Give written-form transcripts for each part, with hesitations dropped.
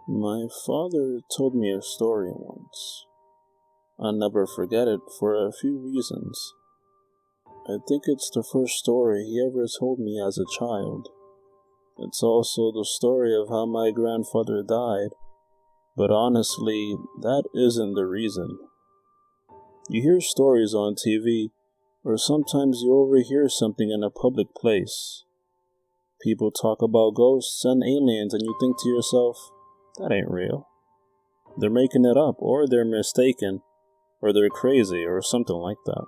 My father told me a story once. I'll never forget it for a few reasons. I think it's the first story he ever told me as a child. It's also the story of how my grandfather died, but honestly, that isn't the reason. You hear stories on TV, or sometimes you overhear something in a public place. People talk about ghosts and aliens, and you think to yourself, that ain't real. They're making it up, or they're mistaken, or they're crazy, or something like that.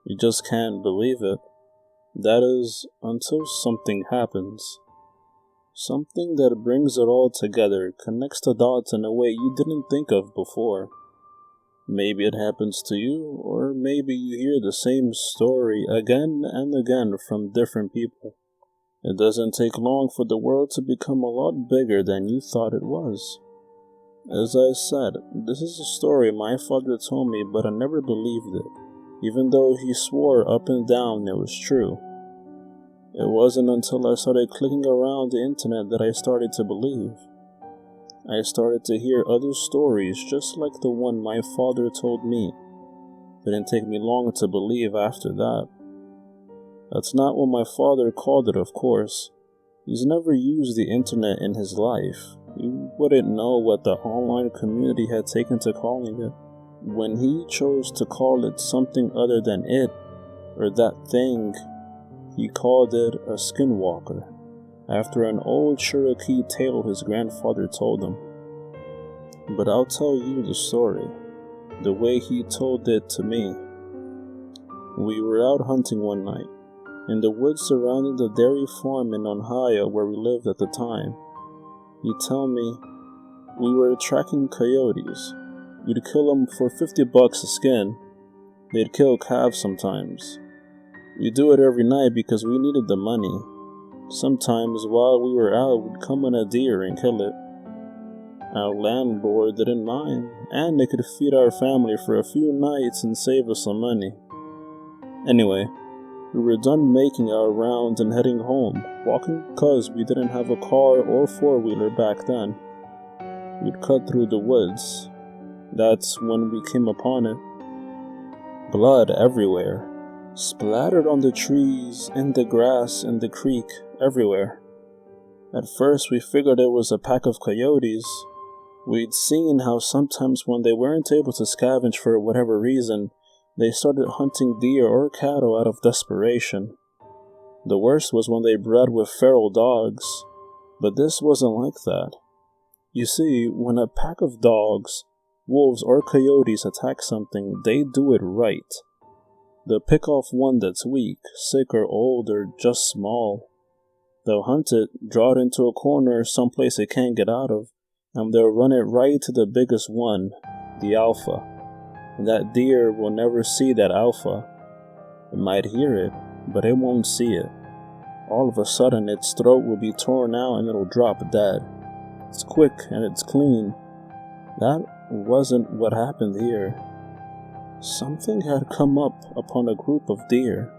You just can't believe it. That is, until something happens. Something that brings it all together, connects the dots in a way you didn't think of before. Maybe it happens to you, or maybe you hear the same story again and again from different people. It doesn't take long for the world to become a lot bigger than you thought it was. As I said, this is a story my father told me, but I never believed it, even though he swore up and down it was true. It wasn't until I started clicking around the internet that I started to believe. I started to hear other stories just like the one my father told me. It didn't take me long to believe after that. That's not what my father called it, of course. He's never used the internet in his life. You wouldn't know what the online community had taken to calling it. When he chose to call it something other than it, or that thing, he called it a Skinwalker, after an old Cherokee tale his grandfather told him. But I'll tell you the story, the way he told it to me. We were out hunting one night, in the woods surrounding the dairy farm in Ohio where we lived at the time. You tell me, we were tracking coyotes. We'd kill them for $50 a skin. They'd kill calves sometimes. We'd do it every night because we needed the money. Sometimes while we were out, we'd come on a deer and kill it. Our landlord didn't mind, and it could feed our family for a few nights and save us some money. Anyway, we were done making our rounds and heading home, walking because we didn't have a car or four-wheeler back then. We'd cut through the woods. That's when we came upon it. Blood everywhere, splattered on the trees, in the grass, in the creek, everywhere. At first we figured it was a pack of coyotes. We'd seen how sometimes when they weren't able to scavenge for whatever reason, they started hunting deer or cattle out of desperation. The worst was when they bred with feral dogs, but this wasn't like that. You see, when a pack of dogs, wolves or coyotes attack something, they do it right. They'll pick off one that's weak, sick or old or just small. They'll hunt it, draw it into a corner someplace it can't get out of, and they'll run it right to the biggest one, the alpha. That deer will never see that alpha. It might hear it, but it won't see it. All of a sudden, its throat will be torn out and it'll drop dead. It's quick and it's clean. That wasn't what happened here. Something had come up upon a group of deer.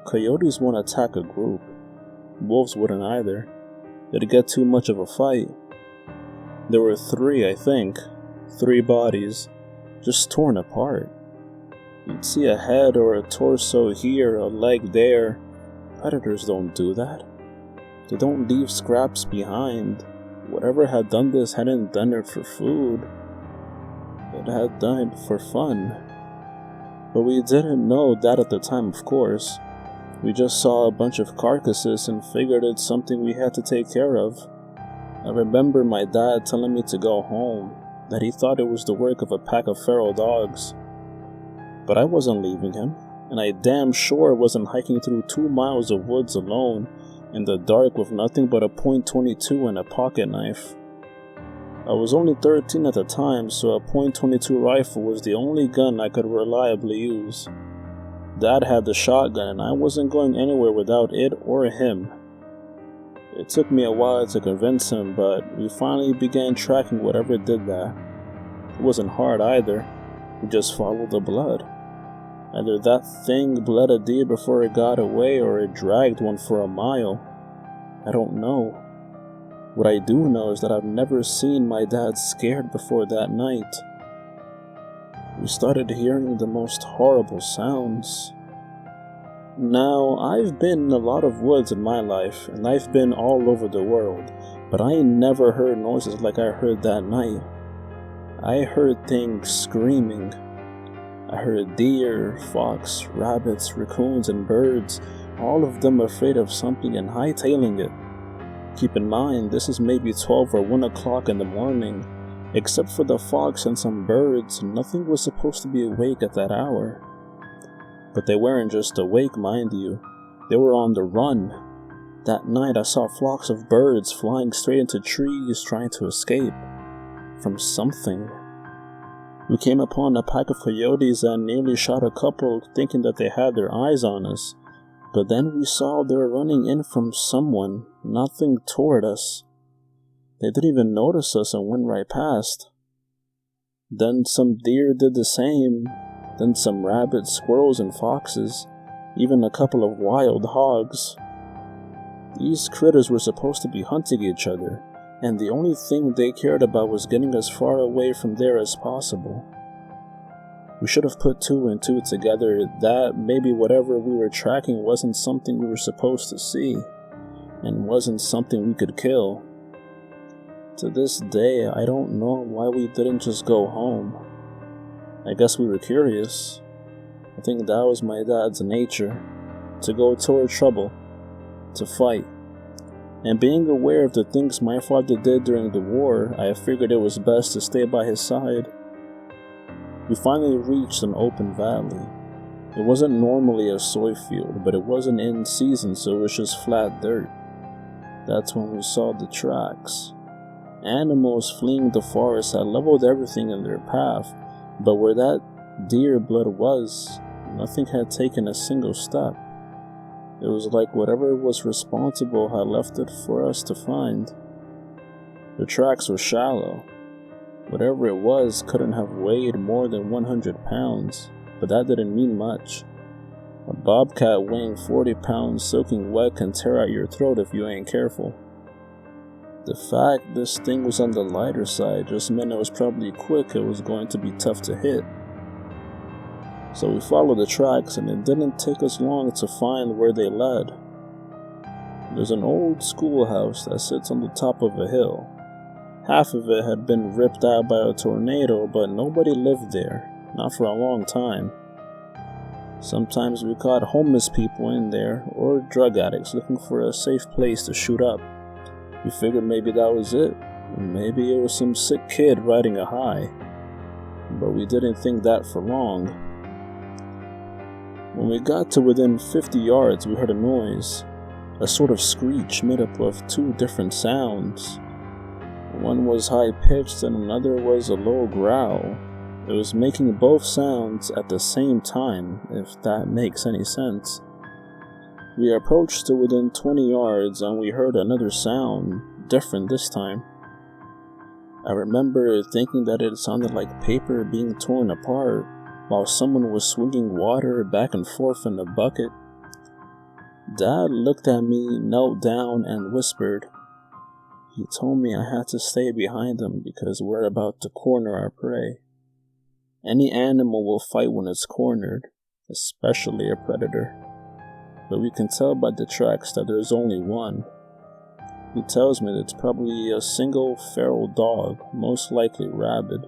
Coyotes won't attack a group. Wolves wouldn't either. It'd get too much of a fight. There were three, I think. 3 bodies. Just torn apart. You'd see a head or a torso here, a leg there. Predators don't do that. They don't leave scraps behind. Whatever had done this hadn't done it for food. It had done it for fun. But we didn't know that at the time, of course. We just saw a bunch of carcasses and figured it's something we had to take care of. I remember my dad telling me to go home, that he thought it was the work of a pack of feral dogs. But I wasn't leaving him, and I damn sure wasn't hiking through 2 miles of woods alone, in the dark with nothing but a .22 and a pocket knife. I was only 13 at the time, so a .22 rifle was the only gun I could reliably use. Dad had the shotgun, and I wasn't going anywhere without it or him. It took me a while to convince him, but we finally began tracking whatever did that. It wasn't hard either. We just followed the blood. Either that thing bled a deer before it got away, or it dragged one for a mile. I don't know. What I do know is that I've never seen my dad scared before that night. We started hearing the most horrible sounds. Now, I've been in a lot of woods in my life, and I've been all over the world, but I never heard noises like I heard that night. I heard things screaming. I heard deer, fox, rabbits, raccoons, and birds, all of them afraid of something and hightailing it. Keep in mind, this is maybe 12 or 1 o'clock in the morning. Except for the fox and some birds, nothing was supposed to be awake at that hour. But they weren't just awake, mind you. They were on the run. That night I saw flocks of birds flying straight into trees trying to escape from something. We came upon a pack of coyotes and nearly shot a couple thinking that they had their eyes on us. But then we saw they were running in from someone, nothing toward us. They didn't even notice us and went right past. Then some deer did the same. Then some rabbits, squirrels, and foxes. Even a couple of wild hogs. These critters were supposed to be hunting each other, and the only thing they cared about was getting as far away from there as possible. We should have put 2 and 2 together that maybe whatever we were tracking wasn't something we were supposed to see, and wasn't something we could kill. To this day, I don't know why we didn't just go home. I guess we were curious. I think that was my dad's nature, to go toward trouble, to fight. And being aware of the things my father did during the war, I figured it was best to stay by his side. We finally reached an open valley. It wasn't normally a soy field, but it wasn't in season, so it was just flat dirt. That's when we saw the tracks. Animals fleeing the forest had leveled everything in their path, but where that deer blood was, nothing had taken a single step. It was like whatever was responsible had left it for us to find. The tracks were shallow. Whatever it was couldn't have weighed more than 100 pounds, but that didn't mean much. A bobcat weighing 40 pounds soaking wet can tear out your throat if you ain't careful. The fact this thing was on the lighter side just meant it was probably quick. It was going to be tough to hit. So we followed the tracks, and it didn't take us long to find where they led. There's an old schoolhouse that sits on the top of a hill. Half of it had been ripped out by a tornado, but nobody lived there, not for a long time. Sometimes we caught homeless people in there, or drug addicts looking for a safe place to shoot up. We figured maybe that was it. Maybe it was some sick kid riding a high. But we didn't think that for long. When we got to within 50 yards, we heard a noise. A sort of screech made up of 2 different sounds. One was high-pitched and another was a low growl. It was making both sounds at the same time, if that makes any sense. We approached to within 20 yards and we heard another sound, different this time. I remember thinking that it sounded like paper being torn apart, while someone was swinging water back and forth in a bucket. Dad looked at me, knelt down, and whispered. He told me I had to stay behind him because we're about to corner our prey. Any animal will fight when it's cornered, especially a predator. But we can tell by the tracks that there's only one. He tells me that it's probably a single feral dog, most likely rabid.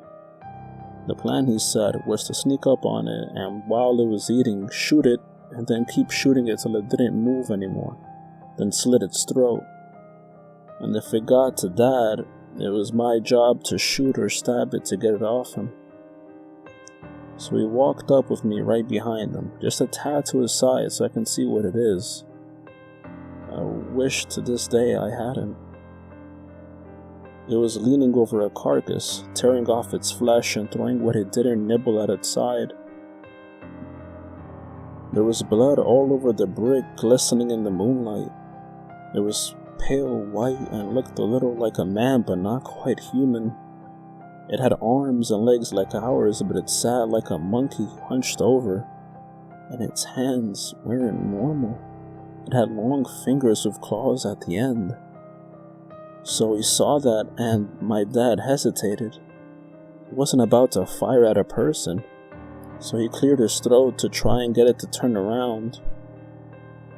The plan, he said, was to sneak up on it and while it was eating, shoot it and then keep shooting it till it didn't move anymore, then slit its throat. And if it got to that, it was my job to shoot or stab it to get it off him. So he walked up with me right behind him, just a tad to his side so I can see what it is. I wish to this day I had him. It was leaning over a carcass, tearing off its flesh and throwing what it didn't nibble at its side. There was blood all over the brick, glistening in the moonlight. It was pale white and looked a little like a man, but not quite human. It had arms and legs like ours, but it sat like a monkey hunched over, and its hands weren't normal. It had long fingers with claws at the end. So he saw that, and my dad hesitated. He wasn't about to fire at a person, so he cleared his throat to try and get it to turn around.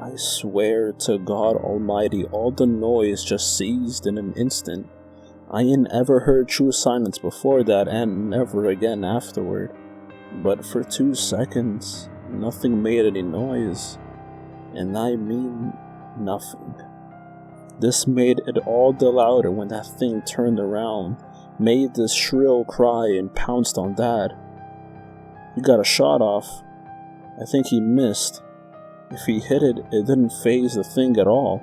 I swear to God Almighty, all the noise just ceased in an instant. I ain't ever heard true silence before that, and never again afterward. But for 2 seconds, nothing made any noise. And I mean nothing. This made it all the louder when that thing turned around, made this shrill cry, and pounced on Dad. He got a shot off. I think he missed. If he hit it, it didn't faze the thing at all,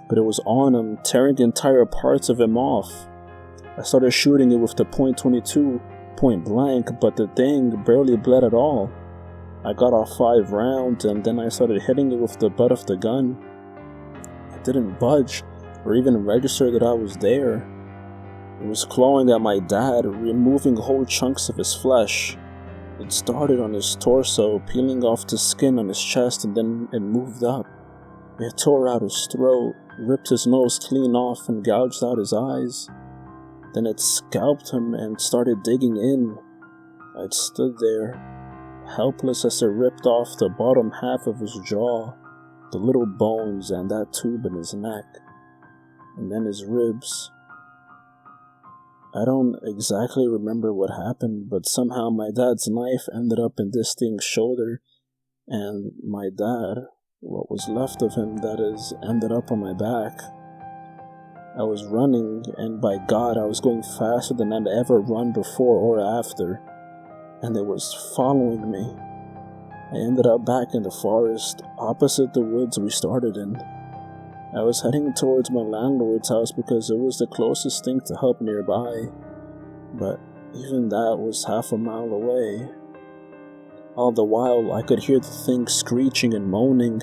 but it was on him, tearing entire parts of him off. I started shooting it with the .22 point blank, but the thing barely bled at all. I got off 5 rounds, and then I started hitting it with the butt of the gun. It didn't budge, or even register that I was there. It was clawing at my dad, removing whole chunks of his flesh. It started on his torso, peeling off the skin on his chest, and then it moved up. It tore out his throat, ripped his nose clean off, and gouged out his eyes. Then it scalped him and started digging in. I stood there, helpless as it ripped off the bottom half of his jaw, the little bones and that tube in his neck, and then his ribs. I don't exactly remember what happened, but somehow my dad's knife ended up in this thing's shoulder, and my dad, what was left of him that is, ended up on my back. I was running, and by God, I was going faster than I'd ever run before or after, and it was following me. I ended up back in the forest, opposite the woods we started in. I was heading towards my landlord's house because it was the closest thing to help nearby, but even that was half a mile away. All the while, I could hear the thing screeching and moaning.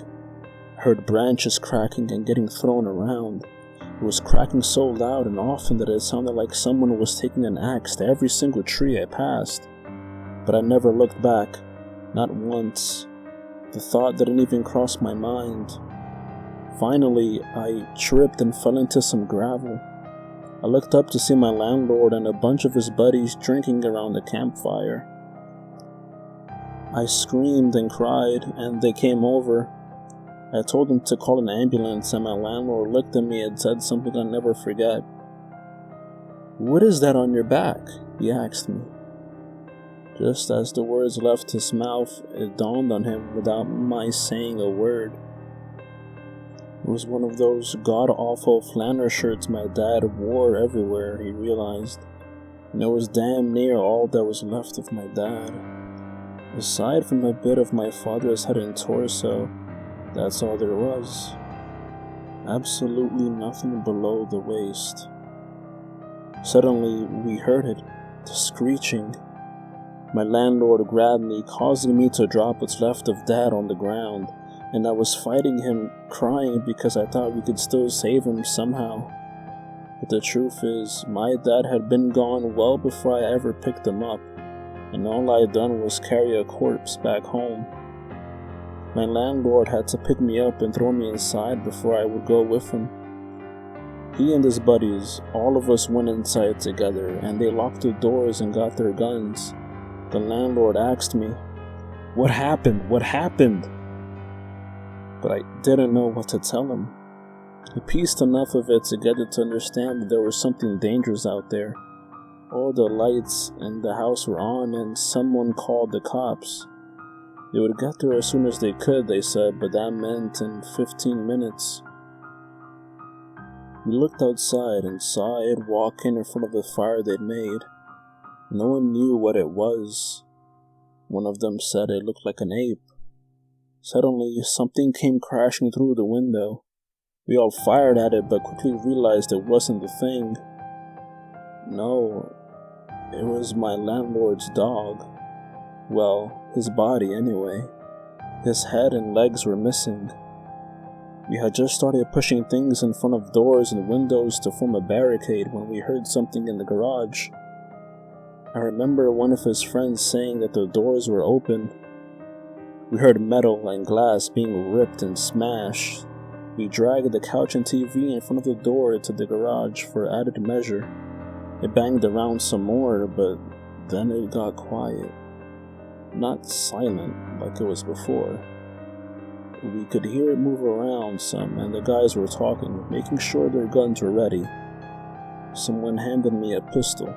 I heard branches cracking and getting thrown around. It was cracking so loud and often that it sounded like someone was taking an axe to every single tree I passed. But I never looked back, not once. The thought didn't even cross my mind. Finally, I tripped and fell into some gravel. I looked up to see my landlord and a bunch of his buddies drinking around the campfire. I screamed and cried, and they came over. I told them to call an ambulance, and my landlord looked at me and said something I'll never forget. "What is that on your back?" he asked me. Just as the words left his mouth, it dawned on him without my saying a word. It was one of those god-awful flannel shirts my dad wore everywhere, he realized, and it was damn near all that was left of my dad. Aside from a bit of my father's head and torso, that's all there was. Absolutely nothing below the waist. Suddenly, we heard it, the screeching. My landlord grabbed me, causing me to drop what's left of Dad on the ground, and I was fighting him, crying because I thought we could still save him somehow. But the truth is, my dad had been gone well before I ever picked him up, and all I'd done was carry a corpse back home. My landlord had to pick me up and throw me inside before I would go with him. He and his buddies, all of us went inside together, and they locked the doors and got their guns. The landlord asked me, "What happened? What happened?" But I didn't know what to tell him. He pieced enough of it together to understand that there was something dangerous out there. All the lights in the house were on, and someone called the cops. They would get there as soon as they could, they said, but that meant in 15 minutes. We looked outside and saw it walking in front of the fire they'd made. No one knew what it was. One of them said it looked like an ape. Suddenly, something came crashing through the window. We all fired at it, but quickly realized it wasn't the thing. No, it was my landlord's dog. Well, his body anyway. His head and legs were missing. We had just started pushing things in front of doors and windows to form a barricade when we heard something in the garage. I remember one of his friends saying that the doors were open. We heard metal and glass being ripped and smashed. We dragged the couch and TV in front of the door to the garage for added measure. It banged around some more, but then it got quiet. Not silent like it was before. We could hear it move around some, and the guys were talking, making sure their guns were ready. Someone handed me a pistol.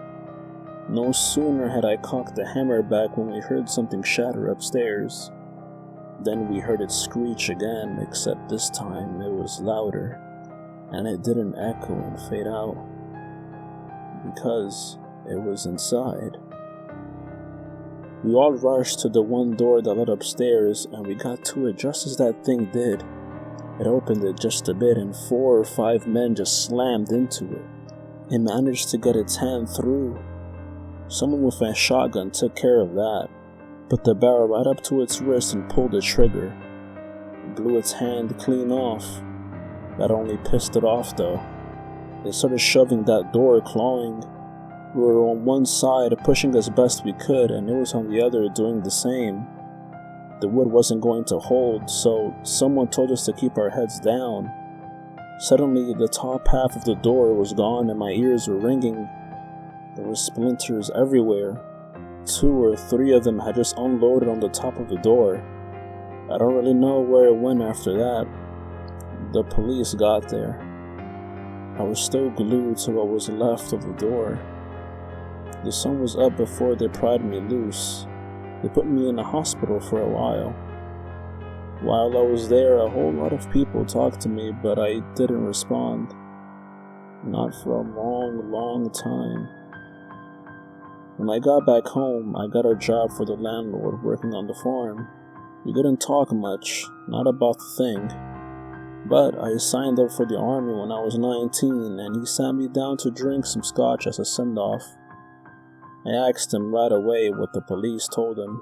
No sooner had I cocked the hammer back when we heard something shatter upstairs. Then we heard it screech again, except this time it was louder, and it didn't echo and fade out, because it was inside. We all rushed to the one door that led upstairs, and we got to it just as that thing did. It opened it just a bit, and 4 or 5 men just slammed into it. It managed to get its hand through. Someone with a shotgun took care of that, put the barrel right up to its wrist and pulled the trigger. Blew its hand clean off. That only pissed it off though. They started shoving that door, clawing. We were on one side pushing as best we could, and it was on the other doing the same. The wood wasn't going to hold, so someone told us to keep our heads down. Suddenly, the top half of the door was gone and my ears were ringing. There were splinters everywhere. 2 or 3 of them had just unloaded on the top of the door. I don't really know where it went after that. The police got there. I was still glued to what was left of the door. The sun was up before they pried me loose. They put me in the hospital for a while. While I was there, a whole lot of people talked to me, but I didn't respond. Not for a long, long time. When I got back home, I got a job for the landlord working on the farm. We didn't talk much, not about the thing. But I signed up for the army when I was 19, and he sat me down to drink some scotch as a send-off. I asked him right away what the police told him.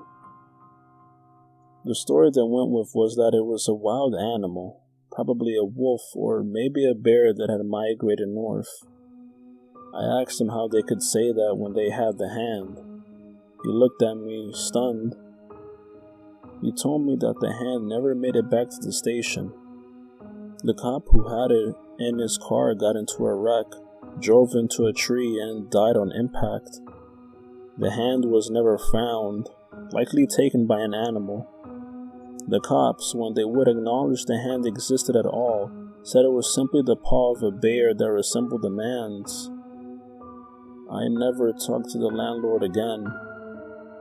The story that went with was that it was a wild animal, probably a wolf or maybe a bear that had migrated north. I asked him how they could say that when they had the hand. He looked at me, stunned. He told me that the hand never made it back to the station. The cop who had it in his car got into a wreck, drove into a tree, and died on impact. The hand was never found, likely taken by an animal. The cops, when they would acknowledge the hand existed at all, said it was simply the paw of a bear that resembled a man's. I never talked to the landlord again.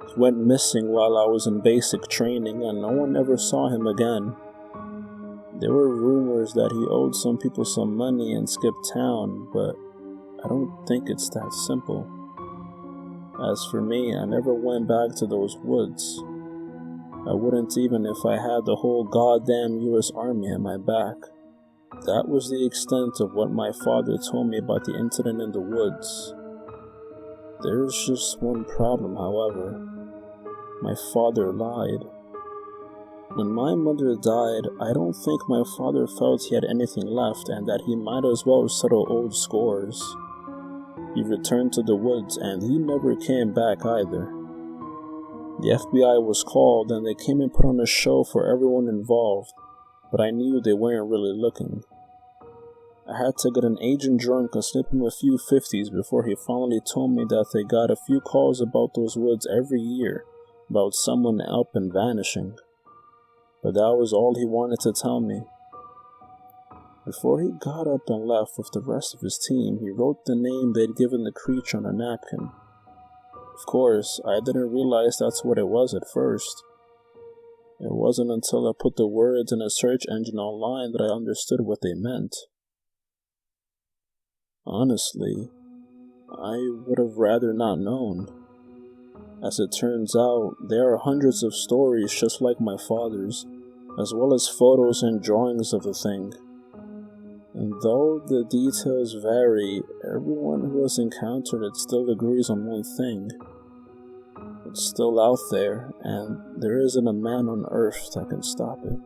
He went missing while I was in basic training, and no one ever saw him again. There were rumors that he owed some people some money and skipped town, but I don't think it's that simple. As for me, I never went back to those woods. I wouldn't even if I had the whole goddamn US Army at my back. That was the extent of what my father told me about the incident in the woods. There's just one problem, however. My father lied. When my mother died, I don't think my father felt he had anything left and that he might as well settle old scores. He returned to the woods and he never came back either. The FBI was called and they came and put on a show for everyone involved, but I knew they weren't really looking. I had to get an agent drunk and slip him a few 50s before he finally told me that they got a few calls about those woods every year, about someone up and vanishing. But that was all he wanted to tell me. Before he got up and left with the rest of his team, he wrote the name they'd given the creature on a napkin. Of course, I didn't realize that's what it was at first. It wasn't until I put the words in a search engine online that I understood what they meant. Honestly, I would have rather not known. As it turns out, there are hundreds of stories just like my father's, as well as photos and drawings of the thing. And though the details vary, everyone who has encountered it still agrees on one thing. It's still out there, and there isn't a man on earth that can stop it.